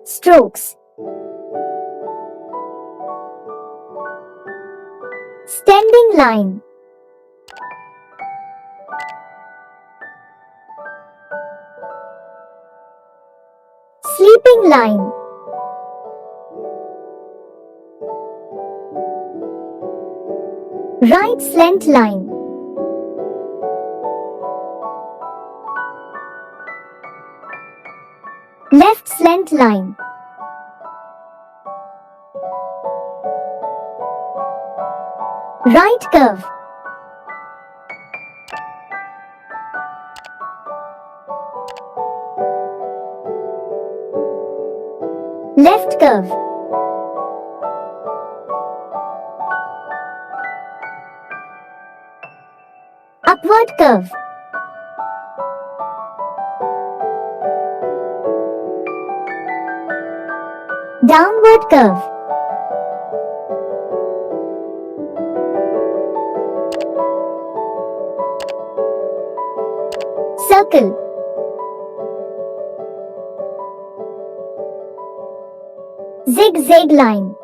Strokes. Standing line. Sleeping line. Right slant line. Left slant line. Right curve. Left curve. Upward curve. Downward curve. Circle. Zigzag line.